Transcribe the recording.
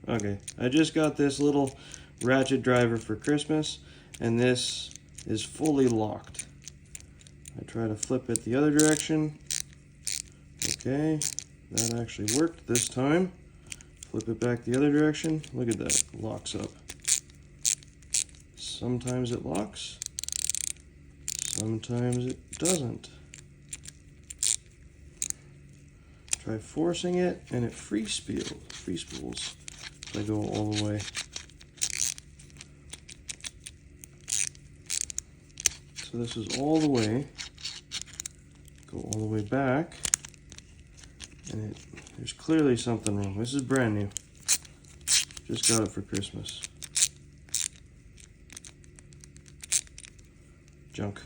Okay, I just got this little ratchet driver for Christmas, and this is fully locked. I try to flip it the other direction. Okay, that actually worked this time. Flip it back the other direction. Look at that, it locks up. Sometimes it locks, sometimes it doesn't. Try forcing it and it free spools. So I go all the way. So this is all the way. Go all the way back. And there's clearly something wrong. This is brand new. Just got it for Christmas. Junk.